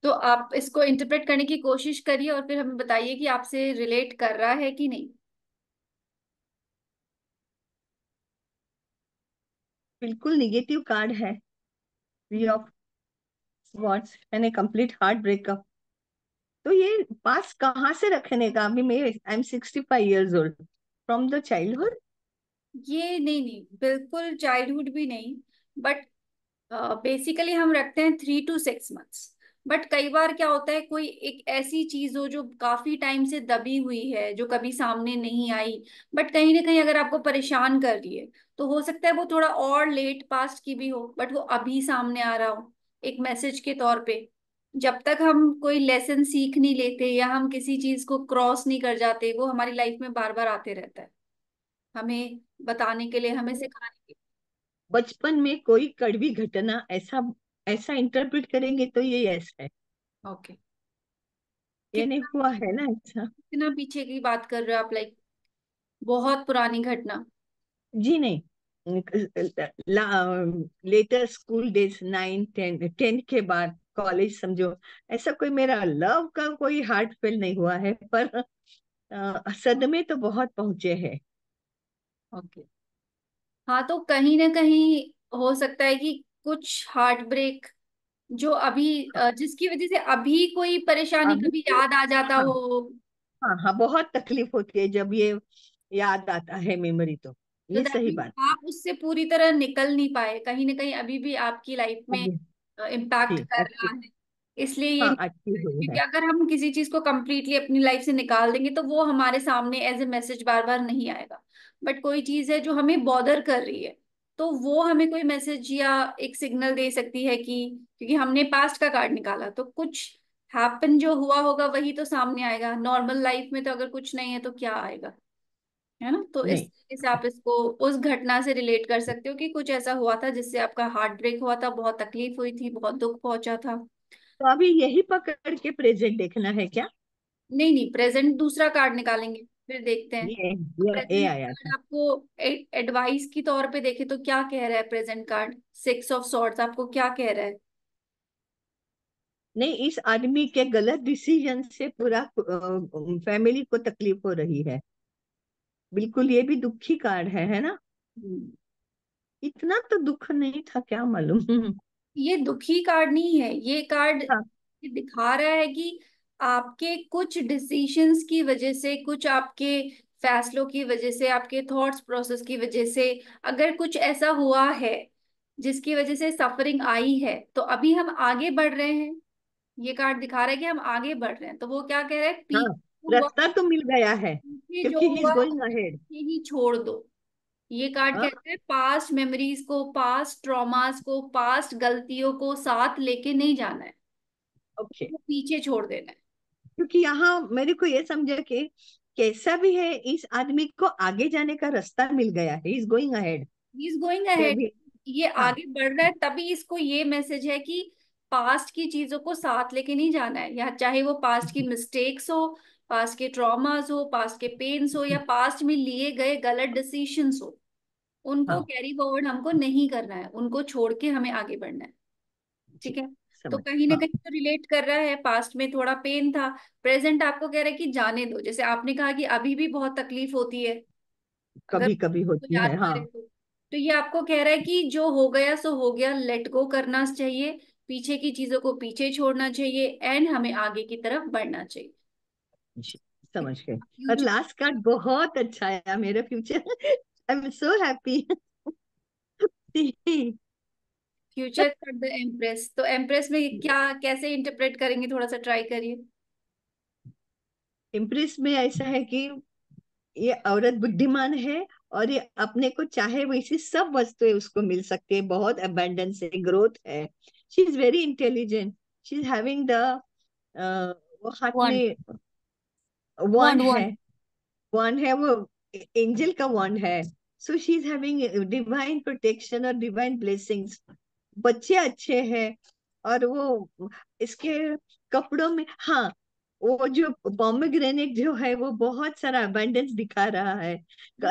तो आप इसको इंटरप्रेट करने की कोशिश करिए और फिर हमें बताइए कि आपसे रिलेट कर रहा है कि नहीं। बिल्कुल निगेटिव कार्ड है। Three of wants and A complete heart breakup. तो ये पास कहाँ से रखने का? अभी मैं I am 65 years old, from the childhood. ये नहीं नहीं, बिल्कुल चाइल्डहुड भी नहीं। बट बेसिकली हम रखते हैं 3 to 6 मंथ्स। बट कई बार क्या होता है, कोई एक ऐसी चीज हो जो काफी टाइम से दबी हुई है, जो कभी सामने नहीं आई, बट कहीं ना कहीं अगर आपको परेशान कर रही है, तो हो सकता है वो थोड़ा और लेट पास्ट की भी हो, बट वो अभी सामने आ रहा हो एक मैसेज के तौर पे। जब तक हम कोई लेसन सीख नहीं लेते या हम किसी चीज को क्रॉस नहीं कर जाते, वो हमारी लाइफ में बार बार आते रहता है, हमें बताने के लिए, हमें सिखाने के बचपन में कोई कड़वी घटना, ऐसा ऐसा इंटरप्रेट करेंगे तो ये यस है। लिए। ओके। ये नहीं कितना हुआ है ना ऐसा? कितना पीछे की बात कर रहे हो आप, लाइक बहुत पुरानी घटना? जी नहीं। लेटर स्कूल डेज, 9 10 10 के बाद कॉलेज समझो। ऐसा कोई मेरा लव का कोई हार्ट फेल नहीं हुआ है, पर सदमे तो बहुत पहुंचे हैं। ओके। हाँ, तो कहीं ना कहीं हो सकता है कि कुछ हार्ट ब्रेक जो अभी जिसकी वजह से अभी कोई परेशानी अभी कभी तो याद आ जाता हाँ, हो। हाँ हाँ, बहुत तकलीफ होती है जब ये याद आता है मेमोरी तो। तो ये दैट सही मीन्स बात। आप उससे पूरी तरह निकल नहीं पाए, कहीं ना कहीं अभी भी आपकी लाइफ में अभी इम्पैक्ट जी कर अच्छी। रहा है। इसलिए ये, हाँ, अच्छी हुई क्योंकि है। अगर हम किसी चीज को कंप्लीटली अपनी लाइफ से निकाल देंगे तो वो हमारे सामने एज ए मैसेज बार बार नहीं आएगा। बट कोई चीज है जो हमें बॉदर कर रही है, तो वो हमें कोई मैसेज या एक सिग्नल दे सकती है कि, क्योंकि हमने पास्ट का कार्ड निकाला, तो कुछ हैपन जो हुआ होगा वही तो सामने आएगा। नॉर्मल लाइफ में तो अगर कुछ नहीं है तो क्या आएगा, है ना? तो इस नहीं, तरीके से आप इसको उस घटना से रिलेट कर सकते हो कि कुछ ऐसा हुआ था जिससे आपका हार्ट ब्रेक हुआ था, बहुत तकलीफ हुई थी, बहुत दुख पहुंचा था। तो अभी यही पकड़ के प्रेजेंट देखना है क्या? नहीं नहीं, प्रेजेंट दूसरा कार्ड निकालेंगे, फिर देखते हैं। ये ये प्रेजेंट आया कार्ड था। आपको एडवाइस की तौर पे देखे तो क्या कह रहा है प्रेजेंट कार्ड? 6 ऑफ सॉर्ड्स आपको क्या कह रहा है? नहीं, इस आदमी के गलत डिसीजन से पूरा फैमिली को तकलीफ हो रही है। बिल्कुल, ये भी दुखी कार्ड है ना? हम्म। इतना तो दुख नहीं था क्या मालूम। ये दुखी कार्ड नहीं है, ये कार्ड हाँ, दिखा रहा है कि आपके कुछ डिसीशंस की वजह से, कुछ आपके फैसलों की वजह से, आपके थॉट्स प्रोसेस की वजह से, अगर कुछ ऐसा हुआ है जिसकी वजह से सफरिंग आई है, तो अभी हम आगे बढ़ रहे हैं। ये कार्ड दिखा रहा है कि हम आगे बढ़ रहे हैं, तो वो क्या कह रहा है, हाँ, पीछे हुआ, रास्ता तो मिल गया है, पीछे जो क्योंकि ही इज हुआ गोइंग अहेड। पीछे ही छोड़ दो। ये कार्ड हाँ, कहता है पास्ट मेमोरीज को, पास्ट ट्रॉमास को, पास्ट गलतियों को साथ लेके नहीं जाना है, ओके। वो पीछे छोड़ देना है। क्योंकि यहाँ मेरे को ये समझा कि कैसा भी है, इस आदमी को आगे जाने का रास्ता मिल गया है, is going ahead. He is going ये अहेड, भी। ये हाँ, आगे बढ़ रहा है, तभी इसको ये मैसेज है कि पास्ट की चीजों को साथ लेके नहीं जाना है, या चाहे वो पास्ट की मिस्टेक्स हो, पास्ट के ट्रॉमास हो, पास्ट के पेन्स हो, या पास्ट में लिए गए गलत डिसीशंस हो, उनको हाँ, कैरी फॉरवर्ड हमको नहीं करना है, उनको छोड़ के हमें आगे बढ़ना है। ठीक जी, है। तो समझ। कहीं ना हाँ, कहीं तो रिलेट कर रहा है, पास्ट में थोड़ा पेन था, प्रेजेंट आपको कह रहा है कि जाने दो, जैसे आपने कहा कि अभी भी बहुत तकलीफ होती है अगर कभी कभी तो होती याद है, हाँ। करें तो ये आपको कह रहा है कि जो हो गया सो हो गया, लेट गो करना चाहिए, पीछे की चीजों को पीछे छोड़ना चाहिए, एंड हमें आगे की तरफ बढ़ना चाहिए। जी, समझ गए। और फ्यूचर, लास्ट कार्ड बहुत अच्छा आया, मेरा future. I am so happy. Future कर द एम्प्रेस, तो एम्प्रेस में क्या, कैसे इंटरप्रेट करेंगे, थोड़ा सा ट्राई करिए। इम्प्रेस में ऐसा है कि ये औरत बुद्धिमान है, और ये अपने को चाहे वैसी सब वस्तुएं उसको मिल सकती है, बहुत अबंडेंस है, ग्रोथ है। She is very intelligent. She is having the, वो हाथ वन, में वन वन है। वन। वन है वो, एंजल का वन है। So she is having divine protection और डिवाइन ब्लेसिंग्स। बच्चे अच्छे हैं। और वो इसके कपड़ों में, हाँ, वो जो पोमेग्रेनेट जो है वो बहुत सारा अबंडेंस दिखा रहा है।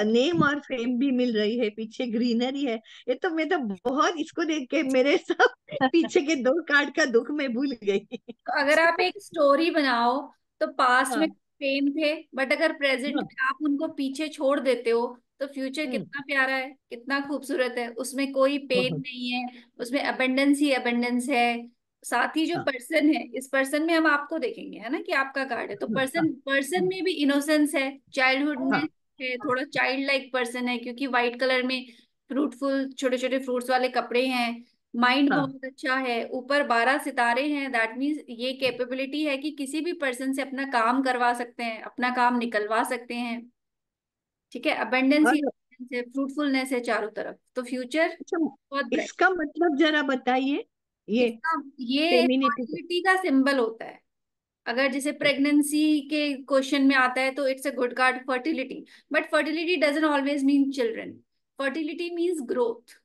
नेम और फेम भी मिल रही है, पीछे ग्रीनरी है। ये तो मैं तो बहुत इसको देख के मेरे सब पीछे के 2 कार्ड का दुख मैं भूल गई। तो अगर आप एक स्टोरी बनाओ तो पास्ट में हाँ पेन थे, बट अगर प्रेजेंट हाँ। में आप उनको पीछे छोड़ देते हो तो फ्यूचर हम्म। कितना प्यारा है, कितना खूबसूरत है, उसमें कोई पेन बहुत। नहीं है, उसमें अबंडेंस ही अबंडेंस है। साथ ही जो हाँ पर्सन है, इस पर्सन में हम आपको देखेंगे, है ना, कि आपका कार्ड है, तो हाँ हाँ पर्सन पर्सन में भी इनोसेंस है, हाँ चाइल्डहुडनेस है, थोड़ा चाइल्ड लाइक पर्सन है, क्योंकि व्हाइट कलर में फ्रूटफुल छोटे छोटे फ्रूट्स वाले कपड़े हैं। माइंड हाँ बहुत अच्छा है, ऊपर 12 सितारे हैं, दैट मीन्स ये कैपेबिलिटी है कि किसी भी पर्सन से अपना काम करवा सकते हैं, अपना काम निकलवा सकते हैं। ठीक है, अबंडेंस ही और abundance है, फ्रूटफुलनेस है चारों तरफ, तो फ्यूचर अच्छा, बहुत ब्राइट। इसका मतलब जरा बताइए, ये इसका ये फेमिनिटी। फर्टिलिटी का सिंबल होता है। अगर जैसे प्रेगनेंसी के क्वेश्चन में आता है तो it's a good card, fertility. But fertility doesn't always mean children. Fertility means growth.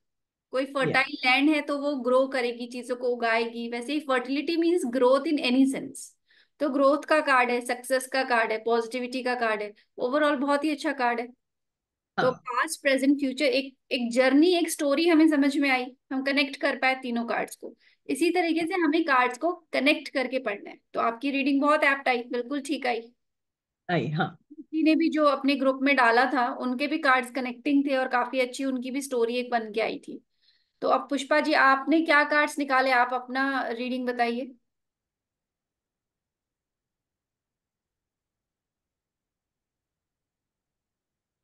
कोई या फर्टाइल लैंड है तो वो ग्रो करेगी, चीजों को उगाएगी, वैसे ही fertility means growth in any sense. तो ग्रोथ का कार्ड है, सक्सेस का कार्ड है, पॉजिटिविटी का कार्ड है, ओवरऑल बहुत ही अच्छा कार्ड है। तो हाँ। पास्ट प्रेजेंट फ्यूचर, एक एक जर्नी, एक स्टोरी हमें समझ में आई, हम कनेक्ट कर पाए तीनों कार्ड्स को। इसी तरीके से हमें कार्ड्स को कनेक्ट करके पढ़ना है, तो आपकी रीडिंग बहुत एप्ट आई, बिल्कुल ठीक आई। आई हाँ। किसी ने भी जो अपने ग्रुप में डाला था उनके भी कार्ड्स कनेक्टिंग थे और काफी अच्छी उनकी भी स्टोरी एक बन के आई थी। तो अब पुष्पा जी, आपने क्या कार्ड्स निकाले, आप अपना रीडिंग बताइए।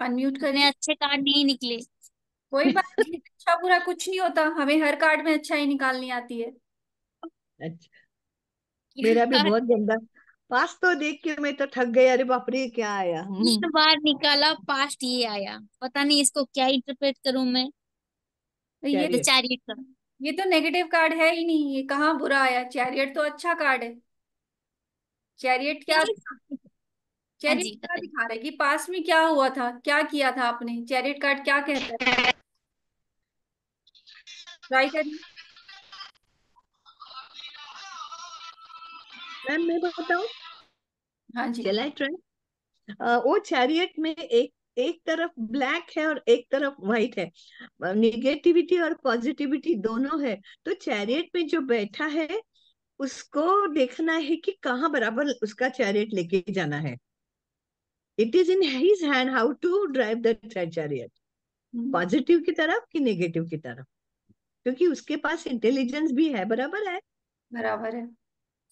अनम्यूट इतने करिए। अच्छे कार्ड नहीं निकले। कोई बात नहीं, अच्छा बुरा कुछ नहीं होता, हमें हर कार्ड में अच्छा ही निकालनी आती है। अच्छा, मेरा भी यार, बहुत गंदा। पास तो देख के मैं तो थक गई, अरे बाप रे क्या आया। 3 बार निकाला, पास्ट ये आया, पता नहीं इसको क्या इंटरप्रेट करूं मैं। तो ये तो चैरियट। चैरियट का। ये तो नेगेटिव कार्ड है ही नहीं, ये कहाँ बुरा आया, चैरियट तो अच्छा कार्ड है। चैरियट क्या क्यों? दिखा, हाँ चैरियट जी क्या बताइए। दिखा रहा है कि पास्ट में क्या हुआ था, क्या किया था आपने, चैरियट कार्ड क्या कहता है। ट्राई करिए। मैम मैं बताऊं, हाँ जी। चला ट्राई। वो चैरियट में एक एक तरफ ब्लैक है और एक तरफ व्हाइट है। निगेटिविटी और पॉजिटिविटी दोनों है। तो चैरियट में जो बैठा है उसको देखना है कि कहाँ बराबर उसका चैरियट लेके जाना है। It is in his hand how to drive the chariot, hmm, positive की तरफ कि नेगेटिव की तरफ, क्योंकि उसके पास इंटेलिजेंस भी है, बराबर है। बराबर है।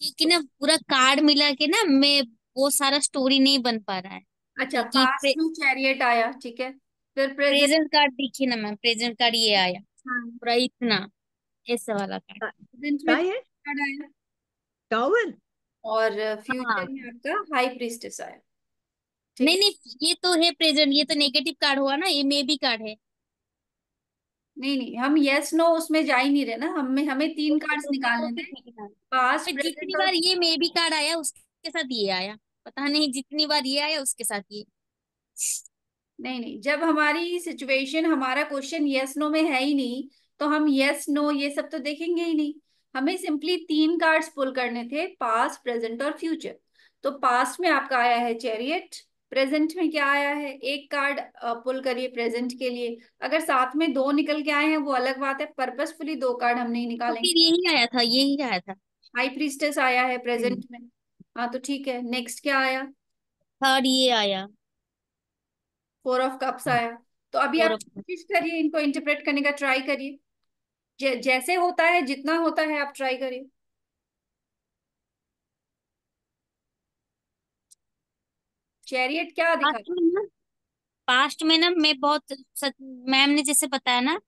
क्योंकि ना पूरा कार्ड मिला के ना मैं वो सारा स्टोरी नहीं बन पा रहा है। अच्छा, क्योंकि पास्ट में चैरियट आया, ठीक है, फिर प्रेजेंट। प्रेजेंट कार्ड देखिए ना मैम, प्रेजेंट कार्ड ये आया हाँ, पूरा इतना, ऐसा वाला कार्ड। प्रेजेंट क्या में है? कार्ड आया, टॉवर। और हाँ, फ्यूचर में आपका हाई प्रीस्टेस आया। ठीक नहीं है। नहीं, ये तो है प्रेजेंट, ये तो नेगेटिव कार्ड हुआ ना, ये मे बी कार्ड है। नहीं नहीं, हम यस नो उसमें जा ही नहीं रहे ना, हमें हमें तीन कार्ड्स तो निकालने फिर थे, ठीक है। पास्ट फिर जितनी प्रेजेंट और। बार ये मे बी कार्ड आया उसके साथ ये आया, पता नहीं जितनी बार ये आया उसके साथ ये। नहीं नहीं, जब हमारी सिचुएशन, हमारा क्वेश्चन यस नो में है ही नहीं, तो हम यस नो ये सब तो देखेंगे ही नहीं। हमें सिंपली तीन कार्ड्स पुल करने थे, पास्ट प्रेजेंट और फ्यूचर। तो पास्ट में आपका आया है चैरियट, प्रेजेंट में क्या आया है, एक कार्ड पुल करिए प्रेजेंट के लिए। अगर साथ में दो निकल के आए हैं वो अलग बात है, पर्पसफुली दो कार्ड हम नहीं तो निकालेंगे। फिर यही आया था, यही आया था। हाई प्रीस्टेस आया है प्रेजेंट में। हाँ तो ठीक है, नेक्स्ट क्या आया, थर्ड ये आया। 4 ऑफ कप्स आया। तो अभी फोर आप ऑफ। कोशिश करिए, इनको इंटरप्रेट करने का ट्राई करिए, जैसे होता है, जितना होता है आप ट्राई करिए। चैरियट क्या दिखा। पास्ट में ना, पास्ट में ना मैं बहुत मैम ने जैसे बताया ना,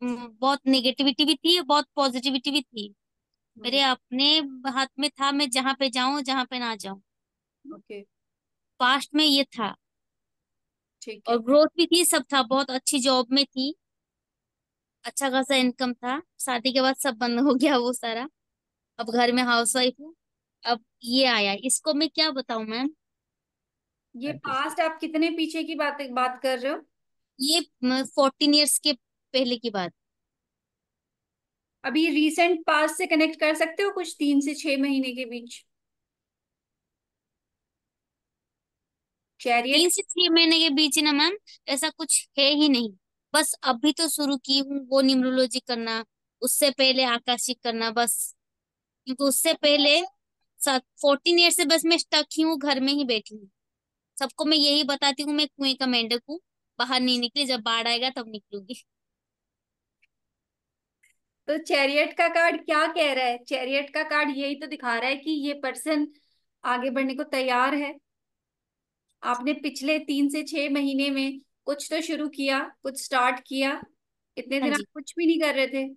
बहुत नेगेटिविटी भी थी, बहुत पॉजिटिविटी भी थी। मेरे अपने हाथ में था, मैं जहाँ पे जाऊं जहाँ पे ना जाऊं। ओके, पास्ट में ये था। ठीक और है। ग्रोथ भी थी, सब था, बहुत अच्छी जॉब में थी, अच्छा खासा इनकम था। शादी के बाद सब बंद हो गया वो सारा। अब घर में हाउस वाइफ हूँ। अब ये आया, इसको मैं क्या बताऊं मैम। ये पास्ट आप कितने पीछे की बात बात कर रहे हो। ये 14 ईयर्स के पहले की बात। अभी रीसेंट पास्ट से कनेक्ट कर सकते हो कुछ 3 से 6 महीने के बीच। चैरियट। 3 से 6 महीने के बीच ना मैम, ऐसा कुछ है ही नहीं। बस अभी तो शुरू की हूँ वो न्यूमरोलॉजी करना। उससे पहले आकाशिक करना बस, क्योंकि उससे पहले 14 ईयर से बस मैं स्टक ही हूँ, घर में ही बैठी हूँ। सबको मैं यही बताती हूँ, मैं कुएं का मेंढक हूँ, बाहर नहीं निकली, जब बाढ़ आएगा तब निकलूंगी। तो चैरियट का कार्ड क्या कह रहा है? चैरियट का कार्ड यही तो दिखा रहा है कि ये पर्सन आगे बढ़ने को तैयार है। आपने पिछले 3 से 6 महीने में कुछ तो शुरू किया, कुछ स्टार्ट किया। इतने हाँ दिन आप जी। कुछ भी नहीं कर रहे थे।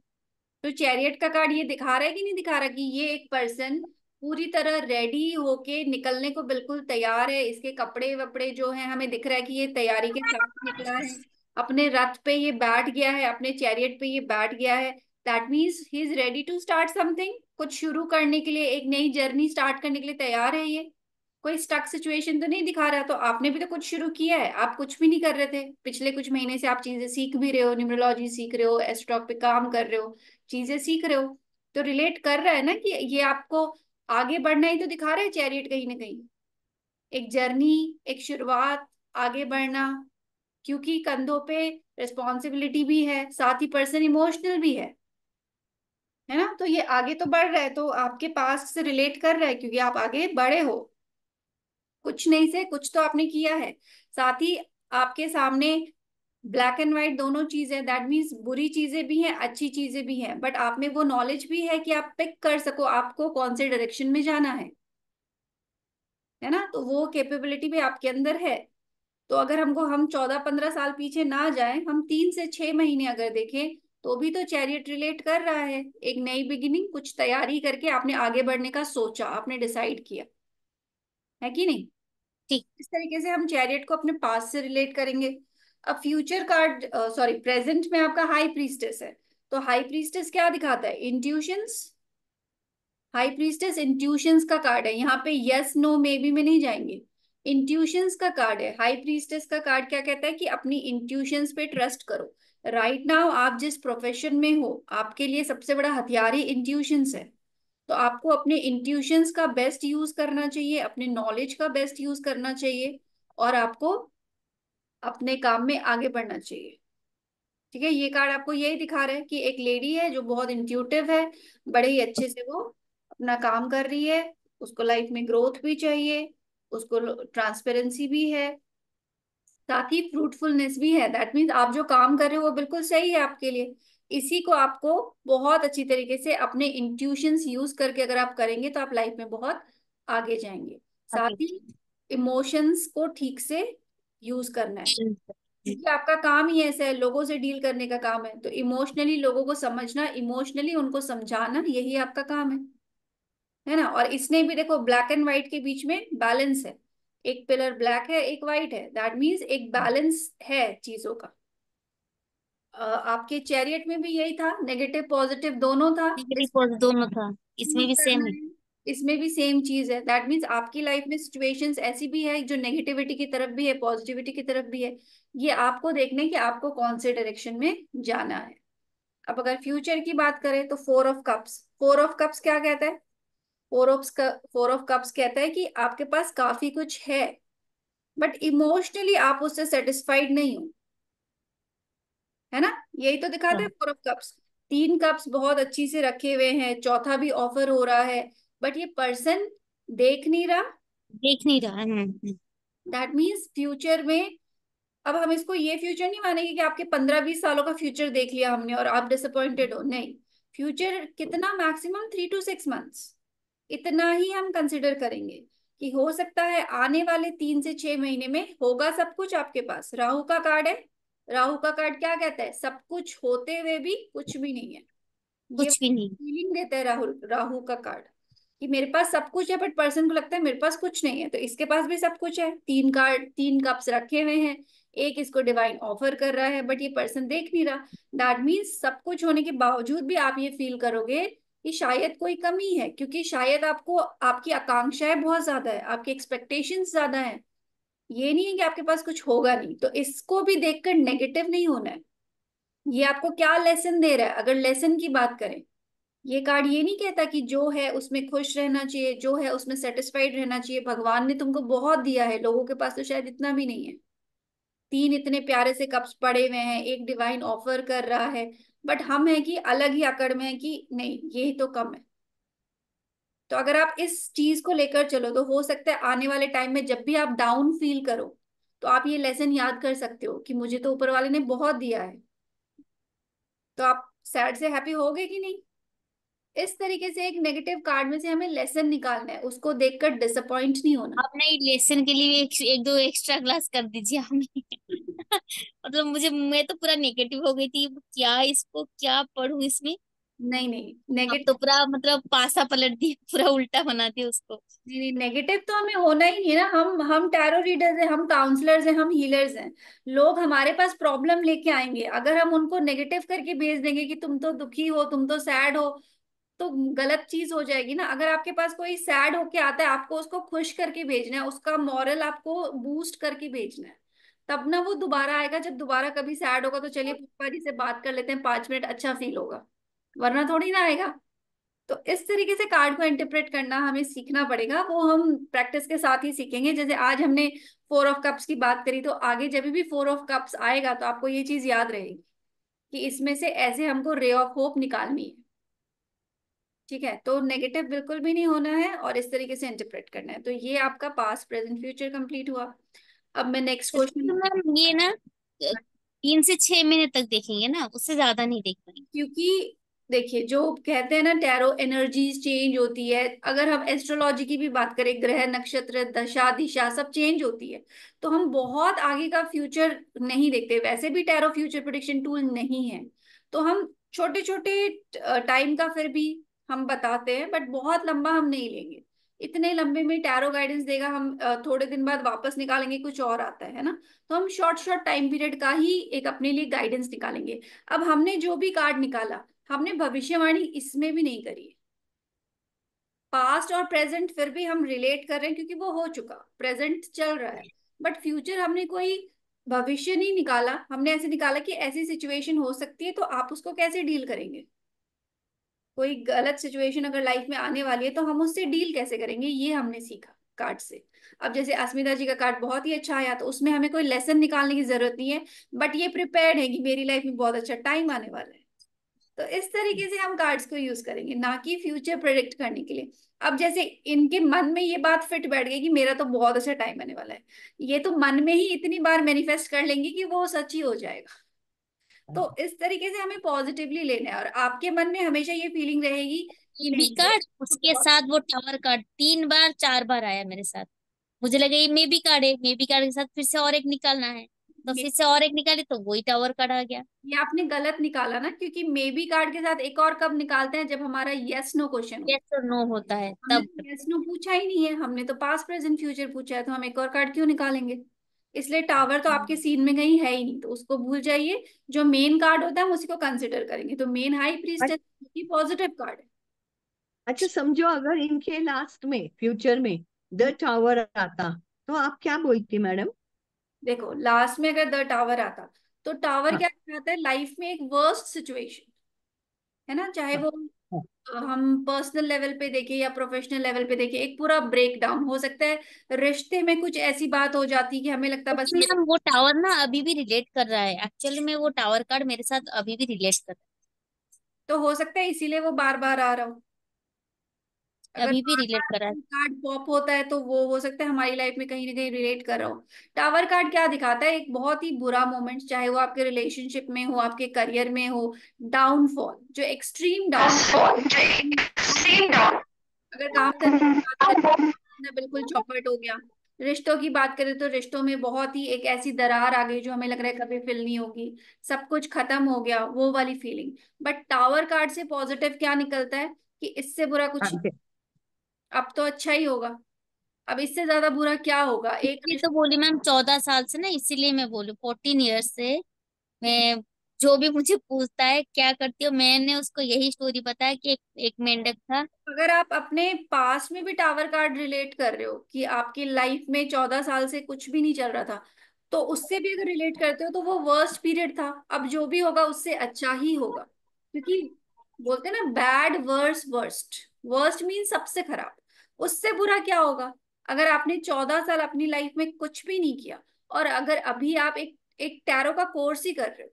तो चैरियट का कार्ड ये दिखा रहा है कि नहीं दिखा रहा कि ये एक पर्सन पूरी तरह रेडी होके निकलने को बिल्कुल तैयार है। इसके कपड़े वपड़े जो हैं, हमें दिख रहा है कि ये तैयारी के साथ निकला है। अपने रथ पे ये बैठ गया है, अपने चैरियट पे ये बैठ गया है। That means he is ready to start something. कुछ शुरू करने के लिए, एक नई जर्नी स्टार्ट करने के लिए तैयार है ये। कोई स्टक सिचुएशन तो नहीं दिखा रहा। तो आपने भी तो कुछ शुरू किया है। आप कुछ भी नहीं कर रहे थे पिछले कुछ महीने से। आप चीजें सीख भी रहे हो, न्यूमरोलॉजी सीख रहे हो, एस्ट्रोक पे काम कर रहे हो, चीजें सीख रहे हो। तो रिलेट कर रहा है ना कि ये आपको आगे बढ़ना ही तो दिखा रहे हैं चैरियट कहीं ना कहीं। एक जर्नी, एक शुरुआत, आगे बढ़ना। क्योंकि कंधों पे रिस्पॉन्सिबिलिटी भी है, साथ ही पर्सन इमोशनल भी है ना। तो ये आगे तो बढ़ रहा है, तो आपके पास से रिलेट कर रहा है क्योंकि आप आगे बढ़े हो। कुछ नहीं से कुछ तो आपने किया है। साथ ही आपके सामने ब्लैक एंड व्हाइट दोनों चीजें, दैट मीन्स बुरी चीजें भी हैं, अच्छी चीजें भी हैं। बट आप में वो नॉलेज भी है कि आप पिक कर सको आपको कौन से डायरेक्शन में जाना है ना। तो वो कैपेबिलिटी भी आपके अंदर है। तो अगर हम 14-15 साल पीछे ना जाएं, हम 3 से 6 महीने अगर देखें, तो भी तो चैरियट रिलेट कर रहा है। एक नई बिगिनिंग, कुछ तैयारी करके आपने आगे बढ़ने का सोचा, आपने डिसाइड किया, है कि नहीं। ठीक। इस तरीके से हम चैरियट को अपने पास से रिलेट करेंगे। अब फ्यूचर कार्ड, सॉरी, प्रेजेंट में आपका हाई प्रीस्टेस है। तो हाई प्रीस्टेस क्या दिखाता है? इंट्यूशंस। हाई प्रीस्टेस इंट्यूशंस का कार्ड है। यहाँ पे यस नो मे बी में नहीं जाएंगे। इंट्यूशंस का कार्ड है। हाई प्रीस्टेस का कार्ड क्या कहता है कि अपनी इंट्यूशंस पे ट्रस्ट करो। राइट नाउ आप जिस प्रोफेशन में हो, आपके लिए सबसे बड़ा हथियार ही इंट्यूशंस है। तो आपको अपने इंट्यूशंस का बेस्ट यूज करना चाहिए, अपने नॉलेज का बेस्ट यूज करना चाहिए, और आपको अपने काम में आगे बढ़ना चाहिए। ठीक है। ये कार्ड आपको यही दिखा रहा है कि एक लेडी है जो बहुत इंट्यूटिव है, बड़े ही अच्छे से वो अपना काम कर रही है। उसको लाइफ में ग्रोथ भी चाहिए, उसको ट्रांसपेरेंसी भी है, साथ ही फ्रूटफुलनेस भी है। दैट मीन्स आप जो काम कर रहे हो वो बिल्कुल सही है आपके लिए। इसी को आपको बहुत अच्छी तरीके से अपने इंट्यूशंस यूज करके अगर आप करेंगे तो आप लाइफ में बहुत आगे जाएंगे। साथ आगे। ही इमोशंस को ठीक से यूज करना है, हम्म। क्योंकि आपका काम ही ऐसा है, लोगों से डील करने का काम है। तो इमोशनली लोगों को समझना, इमोशनली उनको समझाना, यही आपका काम है ना। और इसने भी देखो, ब्लैक एंड व्हाइट के बीच में बैलेंस है। एक पिलर ब्लैक है, एक व्हाइट है। दैट मीन्स एक बैलेंस है चीजों का। आपके चैरियट में भी यही था, नेगेटिव पॉजिटिव दोनों था। नेगेटिव दोनों था, इसमें यूज भी करना सेम है। है। इसमें भी सेम चीज है। दैट मीन्स आपकी लाइफ में सिचुएशंस ऐसी भी है जो नेगेटिविटी की तरफ भी है, पॉजिटिविटी की तरफ भी है। ये आपको देखने कि आपको कौन से डायरेक्शन में जाना है। अब अगर फ्यूचर की बात करें तो फोर ऑफ कप्स क्या कहता है? फोर ऑफ कप्स कहता है कि आपके पास काफी कुछ है, बट इमोशनली आप उससे सेटिस्फाइड नहीं हो, है ना। यही तो दिखाता है हाँ, 4 ऑफ कप्स। 3 कप्स बहुत अच्छी से रखे हुए हैं, चौथा भी ऑफर हो रहा है, बट ये पर्सन देख नहीं रहा। देख नहीं रहा। दैट मीन्स फ्यूचर में, अब हम इसको ये फ्यूचर नहीं मानेंगे कि आपके 15-20 सालों का फ्यूचर देख लिया हमने और आप डिसअपॉइंटेड हो, नहीं। फ्यूचर कितना? मैक्सिमम 3 to 6 मंथ्स, इतना ही हम कंसिडर करेंगे कि हो सकता है आने वाले 3 से 6 महीने में होगा सब कुछ आपके पास। राहु का कार्ड है। राहु का कार्ड क्या कहता है? सब कुछ होते हुए भी कुछ भी नहीं है। ये कुछ भी नहीं। फीलिंग देता है राहुल, राहु का कार्ड, कि मेरे पास सब कुछ है बट पर्सन को लगता है मेरे पास कुछ नहीं है। तो इसके पास भी सब कुछ है। 3 कप्स रखे हुए हैं, एक इसको डिवाइन ऑफर कर रहा है, बट ये पर्सन देख नहीं रहा। दैट मीन्स सब कुछ होने के बावजूद भी आप ये फील करोगे कि शायद कोई कमी है, क्योंकि शायद आपको, आपकी आकांक्षाएं बहुत ज्यादा है, आपकी एक्सपेक्टेशंस ज्यादा है। ये नहीं है कि आपके पास कुछ होगा नहीं। तो इसको भी देखकर नेगेटिव नहीं होना है। ये आपको क्या लेसन दे रहा है? अगर लेसन की बात करें, ये कार्ड ये नहीं कहता कि जो है उसमें खुश रहना चाहिए, जो है उसमें सेटिस्फाइड रहना चाहिए। भगवान ने तुमको बहुत दिया है, लोगों के पास तो शायद इतना भी नहीं है। 3 इतने प्यारे से कप्स पड़े हुए हैं, एक डिवाइन ऑफर कर रहा है, बट हम है कि अलग ही अकड़ में है कि नहीं ये तो कम है। तो अगर आप इस चीज को लेकर चलो तो हो सकता है आने वाले टाइम में जब भी आप डाउन फील करो तो आप ये लेसन याद कर सकते हो कि मुझे तो ऊपर वाले ने बहुत दिया है। तो आप सैड से हैप्पी होगे कि नहीं। इस तरीके से एक नेगेटिव कार्ड में से हमें लेसन निकालना है, उसको देखकर डिसअपॉइंट नहीं होना। आप नहीं, लेसन के लिए एक दो एक्स्ट्रा क्लास कर दीजिए हमें। मतलब मुझे, मैं तो पूरा नेगेटिव हो गई थी, क्या इसको क्या पढूं इसमें। नहीं नहीं अब तो नेगेटिव। पूरा मतलब पासा पलट दी, पूरा उल्टा बना दिया उसको। नहीं नहीं नेगेटिव तो हमें होना ही नहीं है ना। हम टैरो रीडर्स हैं, हम काउंसलर्स हैं, हम हीलर्स हैं। लोग हमारे पास प्रॉब्लम लेके आएंगे, अगर हम उनको नेगेटिव करके भेज देंगे कि तुम तो दुखी हो, तुम तो सैड हो, तो गलत चीज हो जाएगी ना। अगर आपके पास कोई सैड होके आता है, आपको उसको खुश करके भेजना है, उसका मॉरल आपको बूस्ट करके भेजना है। तब ना वो दोबारा आएगा। जब दोबारा कभी सैड होगा तो चलिए पापा जी से बात कर लेते हैं 5 मिनट, अच्छा फील होगा, वरना थोड़ी ना आएगा। तो इस तरीके से कार्ड को इंटरप्रेट करना हमें सीखना पड़ेगा। वो हम प्रैक्टिस के साथ ही सीखेंगे। जैसे आज हमने 4 ऑफ कप्स की बात करी, तो आगे जब भी 4 ऑफ कप्स आएगा तो आपको ये चीज याद रहेगी कि इसमें से ऐसे हमको रे ऑफ होप निकालनी है। ठीक है, तो नेगेटिव बिल्कुल भी नहीं होना है और इस तरीके से इंटरप्रेट करना है। तो ये आपका पास्ट प्रेजेंट फ्यूचर कंप्लीट हुआ। अब मैं नेक्स्ट तो क्वेश्चन। मैम ये ना 3 से 6 महीने तक देखेंगे ना, उससे ज्यादा नहीं देख पाएंगे। क्योंकि देखिए जो कहते हैं ना टैरो एनर्जीज चेंज होती है। अगर हम एस्ट्रोलॉजी की भी बात करें, ग्रह नक्षत्र दशा दिशा सब चेंज होती है। तो हम बहुत आगे का फ्यूचर नहीं देखते। वैसे भी टैरो फ्यूचर प्रिडिक्शन टूल नहीं है। तो हम छोटे छोटे टाइम का फिर भी हम बताते हैं, बट बहुत लंबा हम नहीं लेंगे। इतने लंबे में टैरो गाइडेंस देगा, हम थोड़े दिन बाद वापस निकालेंगे कुछ और आता है ना। तो हम शॉर्ट शॉर्ट टाइम पीरियड का ही एक अपने लिए गाइडेंस निकालेंगे। अब हमने जो भी कार्ड निकाला, हमने भविष्यवाणी इसमें भी नहीं करी है। पास्ट और प्रेजेंट फिर भी हम रिलेट कर रहे हैं क्योंकि वो हो चुका, प्रेजेंट चल रहा है। बट फ्यूचर हमने कोई भविष्य नहीं निकाला। हमने ऐसे निकाला कि ऐसी सिचुएशन हो सकती है तो आप उसको कैसे डील करेंगे। कोई गलत सिचुएशन अगर लाइफ में आने वाली है तो हम उससे डील कैसे करेंगे, ये हमने सीखा कार्ड से। अब जैसे अस्मिता जी का कार्ड बहुत ही अच्छा आया, तो उसमें हमें कोई लेसन निकालने की जरूरत नहीं है। बट ये प्रिपेयर्ड है कि मेरी लाइफ में बहुत अच्छा टाइम आने वाला है। तो इस तरीके से हम कार्ड्स को यूज करेंगे, ना कि फ्यूचर प्रेडिक्ट करने के लिए। अब जैसे इनके मन में ये बात फिट बैठ गई कि मेरा तो बहुत अच्छा टाइम आने वाला है, ये तो मन में ही इतनी बार मैनिफेस्ट कर लेंगे कि वो सच ही हो जाएगा। तो इस तरीके से हमें पॉजिटिवली लेना है, और आपके मन में हमेशा ये फीलिंग रहेगी कि मे बी नहीं ये कार्ड, तो उसके बहुत। साथ वो टावर कार्ड 3 बार 4 बार आया मेरे साथ। मुझे लगा ये मे बी कार्ड है, मे बी कार्ड के साथ फिर से और एक निकालना है, तो ये फिर से और एक निकाले तो वही टावर कार्ड आ गया। ये आपने गलत निकाला ना, क्योंकि मे बी कार्ड के साथ एक और कब निकालते हैं, जब हमारा यस नो क्वेश्चन हो। यस और नो होता है हमने तब। तो यस नो पूछा ही नहीं है, हमने तो पास्ट प्रेजेंट फ्यूचर पूछा है, तो हम एक और कार्ड क्यों निकालेंगे। इसलिए टावर तो आपके सीन में कहीं है ही नहीं, तो उसको भूल जाइए। जो मेन कार्ड होता है हम उसी को कंसिडर करेंगे। तो मेन हाई प्रीस्टेस की पॉजिटिव कार्ड अच्छा समझो, अगर इनके लास्ट में फ्यूचर में है। द टावर आता तो आप क्या बोलती मैडम? देखो लास्ट में अगर द टावर आता, तो टावर हाँ, क्या कहता है, लाइफ में एक वर्स्ट सिचुएशन है ना। चाहे हाँ, वो हाँ। हम पर्सनल लेवल पे देखें या प्रोफेशनल लेवल पे देखें, एक पूरा ब्रेक डाउन हो सकता है। रिश्ते में कुछ ऐसी बात हो जाती है कि हमें लगता है बस लेकिन ये। मैम वो टावर ना अभी भी रिलेट कर रहा है, एक्चुअली में वो टावर कार्ड मेरे साथ अभी भी रिलेट कर रहा तो हो सकता है इसीलिए वो बार बार आ रहा हो। है, अगर अभी भी बार रिलेट बार कर रहा है। कार्ड पॉप होता है तो वो हो सकता है हमारी लाइफ में कहीं ना कहीं रिलेट कर रहा हो। टावर कार्ड क्या दिखाता है, एक बहुत ही बुरा मोमेंट, चाहे वो आपके रिलेशनशिप में हो, आपके करियर में हो। डाउनफॉल, जो एक्सट्रीम डाउन। अगर काम धंधे की बात करें तो ना बिल्कुल चौपट हो गया। रिश्तों की बात करें तो रिश्तों में बहुत ही एक ऐसी दरार आ गई जो हमें लग रहा है कभी फिल नहीं होगी। सब कुछ खत्म हो गया, वो वाली फीलिंग। बट टावर कार्ड से पॉजिटिव क्या निकलता है कि इससे बुरा कुछ, हाँ, अब तो अच्छा ही होगा। अब इससे ज्यादा बुरा क्या होगा एक ये तो बोली मैम 14 साल से ना, इसीलिए मैं बोलू 14 ईयर्स से मैं, जो भी मुझे पूछता है क्या करती हो, मैंने उसको यही स्टोरी बताया कि एक मेंढक था। अगर आप अपने पास में भी टावर कार्ड रिलेट कर रहे हो कि आपकी लाइफ में 14 साल से कुछ भी नहीं चल रहा था, तो उससे भी अगर रिलेट करते हो तो वो वर्स्ट पीरियड था। अब जो भी होगा उससे अच्छा ही होगा। क्योंकि बोलते हैं ना bad worse worst, worst mean सबसे खराब। उससे बुरा क्या होगा। अगर आपने 14 साल अपनी लाइफ में कुछ भी नहीं किया, और अगर अभी आप एक एक टैरो का कोर्स ही कर रहे हो,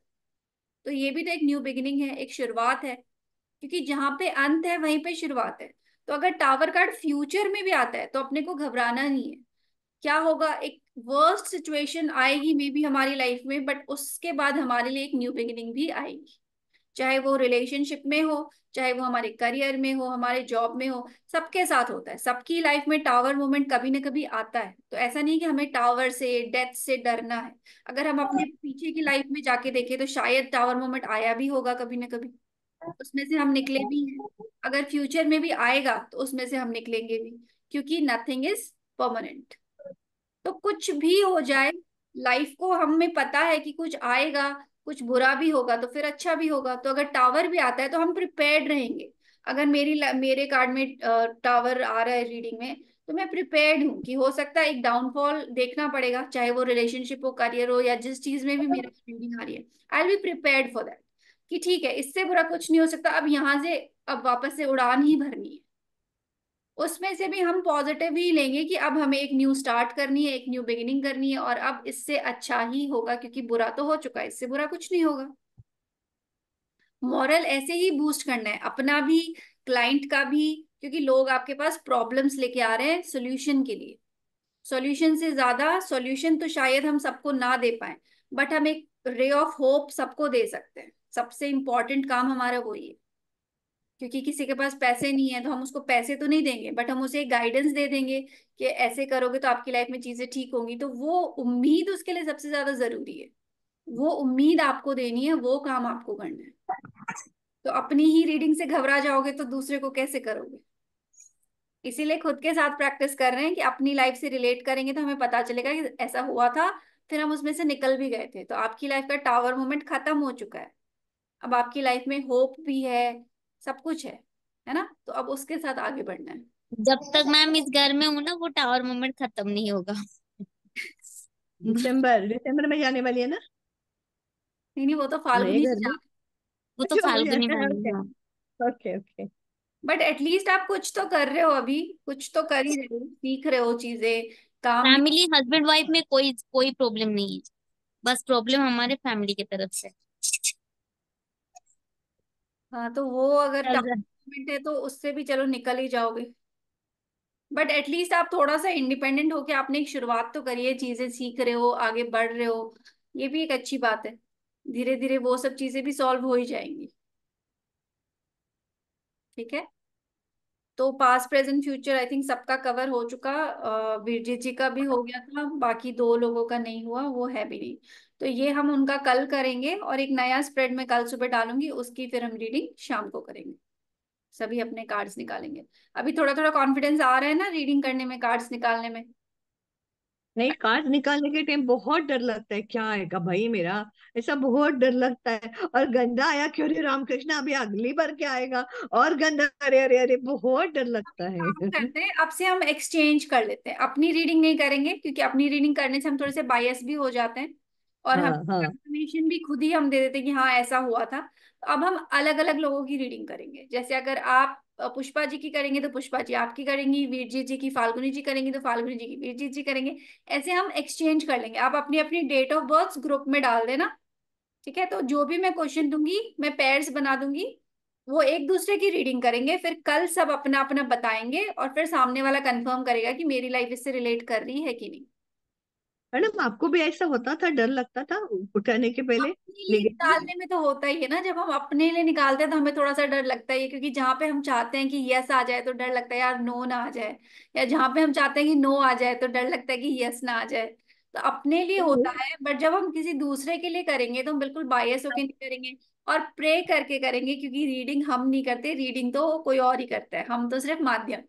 तो ये भी तो एक न्यू बिगिनिंग है, एक शुरुआत है, क्योंकि जहां पे अंत है वहीं पे शुरुआत है। तो अगर टावर कार्ड फ्यूचर में भी आता है तो अपने को घबराना नहीं है। क्या होगा, एक वर्स्ट सिचुएशन आएगी मे बी हमारी लाइफ में, बट उसके बाद हमारे लिए एक न्यू बिगिनिंग भी आएगी। चाहे वो रिलेशनशिप में हो, चाहे वो हमारे करियर में हो, हमारे जॉब में हो, सबके साथ होता है। सबकी लाइफ में टावर मोमेंट कभी ना कभी आता है। तो ऐसा नहीं कि हमें टावर से, डेथ से डरना है। अगर हम अपने पीछे की लाइफ में जाके देखें तो शायद टावर मोमेंट आया भी होगा कभी ना कभी, उसमें से हम निकले भी हैं। अगर फ्यूचर में भी आएगा तो उसमें से हम निकलेंगे भी, क्योंकि नथिंग इज परमानेंट। तो कुछ भी हो जाए, लाइफ को हमें पता है कि कुछ आएगा, कुछ बुरा भी होगा तो फिर अच्छा भी होगा। तो अगर टावर भी आता है तो हम प्रिपेयर्ड रहेंगे। अगर मेरे कार्ड में टावर आ रहा है रीडिंग में, तो मैं प्रिपेयर्ड हूँ कि हो सकता है एक डाउनफॉल देखना पड़ेगा, चाहे वो रिलेशनशिप हो, करियर हो, या जिस चीज में भी मेरे रीडिंग आ रही है। I will be prepared for that, कि ठीक है, इससे बुरा कुछ नहीं हो सकता, अब यहाँ से अब वापस से उड़ान ही भरनी है। उसमें से भी हम पॉजिटिव ही लेंगे कि अब हमें एक न्यू स्टार्ट करनी है, एक न्यू बिगिनिंग करनी है, और अब इससे अच्छा ही होगा, क्योंकि बुरा तो हो चुका है, इससे बुरा कुछ नहीं होगा। मॉरल ऐसे ही बूस्ट करना है, अपना भी, क्लाइंट का भी, क्योंकि लोग आपके पास प्रॉब्लम्स लेके आ रहे हैं सोल्यूशन के लिए। सॉल्यूशन से ज्यादा, सॉल्यूशन तो शायद हम सबको ना दे पाए, बट हम एक रे ऑफ होप सबको दे सकते हैं। सबसे इंपॉर्टेंट काम हमारा वही है। क्योंकि किसी के पास पैसे नहीं है तो हम उसको पैसे तो नहीं देंगे, बट हम उसे गाइडेंस दे देंगे कि ऐसे करोगे तो आपकी लाइफ में चीजें ठीक होंगी। तो वो उम्मीद उसके लिए सबसे ज्यादा जरूरी है। वो उम्मीद आपको देनी है, वो काम आपको करना है। तो अपनी ही रीडिंग से घबरा जाओगे तो दूसरे को कैसे करोगे? इसीलिए खुद के साथ प्रैक्टिस कर रहे हैं कि अपनी लाइफ से रिलेट करेंगे तो हमें पता चलेगा कि ऐसा हुआ था, फिर हम उसमें से निकल भी गए थे। तो आपकी लाइफ का टावर मोमेंट खत्म हो चुका है। अब आपकी लाइफ में होप भी है, सब कुछ है ना? तो अब उसके साथ आगे बढ़ना है। जब तक मैम इस घर में हूं ना, वो टावर मोमेंट खत्म नहीं होगा। दिसंबर दिसंबर में जाने वाली है ना नहीं नहीं, वो तो नए फाल्गुनी से घर में? जा। वो तो अच्छा, मुझे फाल्गुनी में ओके है। Okay okay. बट एटलीस्ट आप कुछ तो कर रहे हो अभी, कुछ तो कर ही रहे हो, सीख रहे हो चीजें, काम भी। फैमिली, हस्बैंड वाइफ में कोई कोई प्रॉब्लम नहीं है। बस प्रॉब्लम हमारे फैमिली की तरफ से हाँ, तो वो अगर चल रहा है। टाइम है तो उससे भी चलो निकल ही जाओगे। बट एटलीस्ट आप थोड़ा सा इंडिपेंडेंट होके आपने एक शुरुआत तो करी है, चीजें सीख रहे हो, आगे बढ़ रहे हो। ये भी एक अच्छी बात है। धीरे धीरे वो सब चीजें भी सॉल्व हो ही जाएंगी। ठीक है। तो past present future I think सबका कवर हो चुका। वीरजीत जी का भी हो गया था, बाकी दो लोगों का नहीं हुआ, वो है भी नहीं। तो ये हम उनका कल करेंगे, और एक नया स्प्रेड में कल सुबह डालूंगी, उसकी फिर हम रीडिंग शाम को करेंगे। सभी अपने कार्ड्स निकालेंगे। अभी थोड़ा थोड़ा कॉन्फिडेंस आ रहा है ना रीडिंग करने में, कार्ड्स निकालने में। नहीं, कार्ड निकालने के टाइम बहुत डर लगता है, क्या आएगा भाई मेरा, ऐसा बहुत डर लगता है। और गंदा आया, क्यों रे रामकृष्ण, अभी अगली बार क्या आएगा? और गंदा, अरे अरे अरे, बहुत डर लगता है। काम करते हैं, अब से हम एक्सचेंज कर लेते हैं, अपनी रीडिंग नहीं करेंगे, क्योंकि अपनी रीडिंग करने से हम थोड़े से बायस भी हो जाते हैं, और हम हाँ हाँ। कंफर्मेशन भी खुद ही हम दे देते हैं कि हाँ ऐसा हुआ था। तो अब हम अलग अलग लोगों की रीडिंग करेंगे। जैसे अगर आप पुष्पा जी की करेंगे तो पुष्पा जी आपकी करेंगी, वीरजीत जी की फाल्गुनी जी करेंगी तो फाल्गुनी जी की वीरजीत जी करेंगे। ऐसे हम एक्सचेंज कर लेंगे। आप अपनी अपनी डेट ऑफ बर्थ ग्रुप में डाल देना। ठीक है, तो जो भी मैं क्वेश्चन दूंगी मैं पेयर्स बना दूंगी, वो एक दूसरे की रीडिंग करेंगे, फिर कल सब अपना अपना बताएंगे, और फिर सामने वाला कंफर्म करेगा कि मेरी लाइफ इससे रिलेट कर रही है कि नहीं। मैडम, आपको भी ऐसा होता था, डर लगता था उठाने के पहले? अपने लिए नेगेटिव? निकालने में तो होता ही है ना, जब हम अपने लिए निकालते हैं तो हमें थोड़ा सा डर लगता ही है, क्योंकि जहां पे हम चाहते हैं कि यस आ जाए तो डर लगता है यार नो ना आ जाए, या जहां पे हम चाहते हैं कि नो आ जाए तो डर लगता है कि यस ना आ जाए। तो अपने लिए होता है, बट जब हम किसी दूसरे के लिए करेंगे तो हम बिल्कुल बायस होके नहीं करेंगे, और प्रे करके करेंगे, क्योंकि रीडिंग हम नहीं करते, रीडिंग तो कोई और ही करता है, हम तो सिर्फ माध्यम।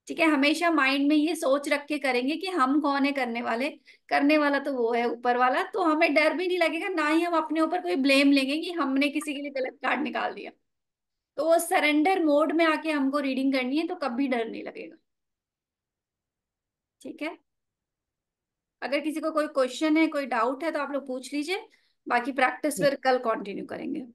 ठीक है, हमेशा माइंड में ये सोच रख के करेंगे कि हम कौन है करने वाले, करने वाला तो वो है ऊपर वाला। तो हमें डर भी नहीं लगेगा, ना ही हम अपने ऊपर कोई ब्लेम लेंगे कि हमने किसी के लिए गलत कार्ड निकाल दिया। तो वो सरेंडर मोड में आके हमको रीडिंग करनी है, तो कभी डर नहीं लगेगा। ठीक है। अगर किसी को कोई क्वेश्चन है, कोई डाउट है, तो आप लोग पूछ लीजिए। बाकी प्रैक्टिस फिर कल कंटिन्यू करेंगे।